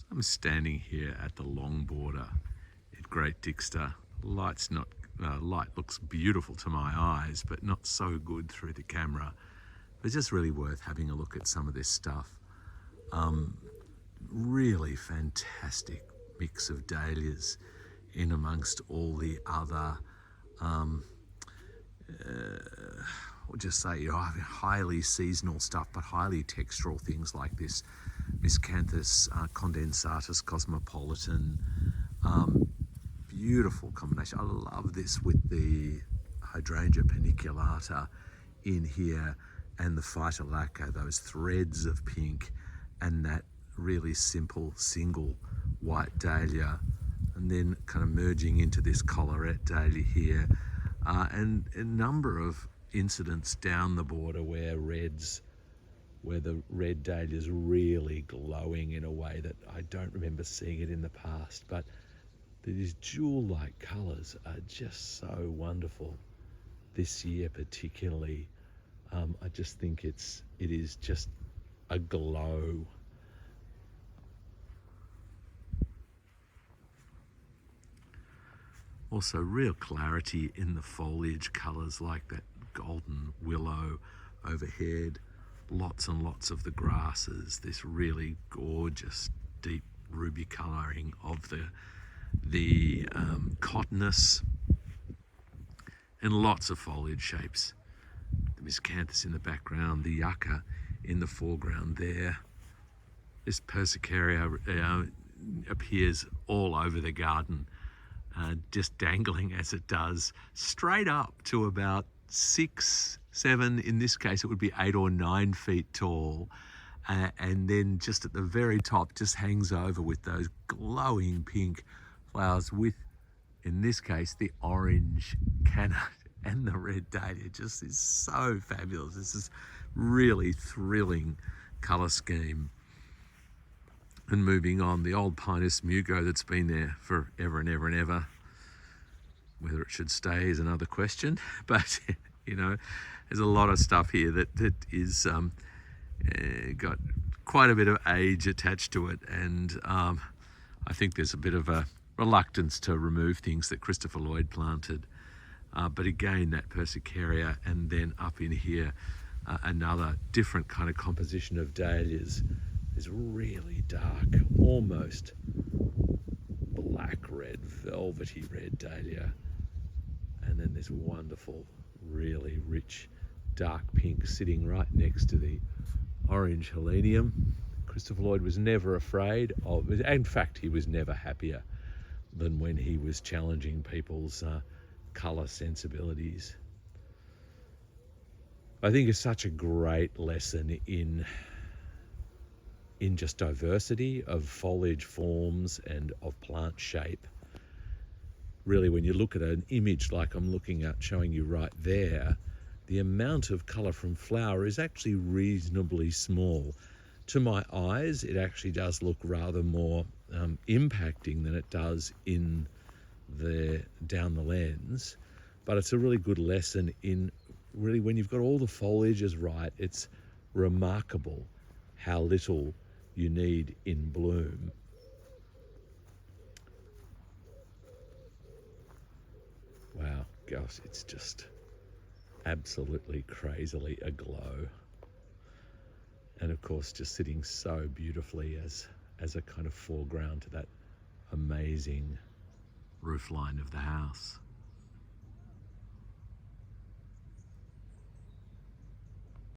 I'm standing here at the long border at Great Dixter. Light looks beautiful to my eyes, but not so good through the camera. But it's just really worth having a look at some of this stuff. Really fantastic mix of dahlias in amongst all the other, we'll just say, highly seasonal stuff, but highly textural things like this Miscanthus condensatus cosmopolitan. Beautiful combination. I love this with the Hydrangea paniculata in here and the Phytolacca, those threads of pink, and that really simple single white dahlia, and then kind of merging into this collarette dahlia here, and a number of incidents down the border where the red dahlia is really glowing in a way that I don't remember seeing it in the past. But these jewel-like colours are just so wonderful this year, particularly. I just think it is just a glow. Also, real clarity in the foliage colours, like that golden willow overhead. Lots and lots of the grasses. This really gorgeous deep ruby colouring of the cottonus, and lots of foliage shapes. The miscanthus in the background, the yucca in the foreground there. This persicaria appears all over the garden, just dangling as it does, straight up to about 6, 7, in this case it would be 8 or 9 feet tall, and then just at the very top just hangs over with those glowing pink flowers with, in this case, the orange canna and the red dahlia. Just is so fabulous. This is really thrilling colour scheme. And moving on, the old Pinus mugo that's been there forever and ever and ever. Whether it should stay is another question, but there's a lot of stuff here that is got quite a bit of age attached to it, and I think there's a bit of a reluctance to remove things that Christopher Lloyd planted. But again, that persicaria, and then up in here, another different kind of composition of dahlias. Is really dark, almost black red, velvety red dahlia. And then this wonderful, really rich, dark pink sitting right next to the orange helenium. Christopher Lloyd was never afraid of, in fact, he was never happier than when he was challenging people's colour sensibilities. I think it's such a great lesson in just diversity of foliage forms and of plant shape. Really, when you look at an image like I'm looking at showing you right there, the amount of colour from flower is actually reasonably small. To my eyes, it actually does look rather more impacting than it does down the lens. But it's a really good lesson in really, when you've got all the foliages right, it's remarkable how little you need in bloom. Wow, gosh, it's just absolutely crazily aglow. And of course, just sitting so beautifully as a kind of foreground to that amazing roof line of the house.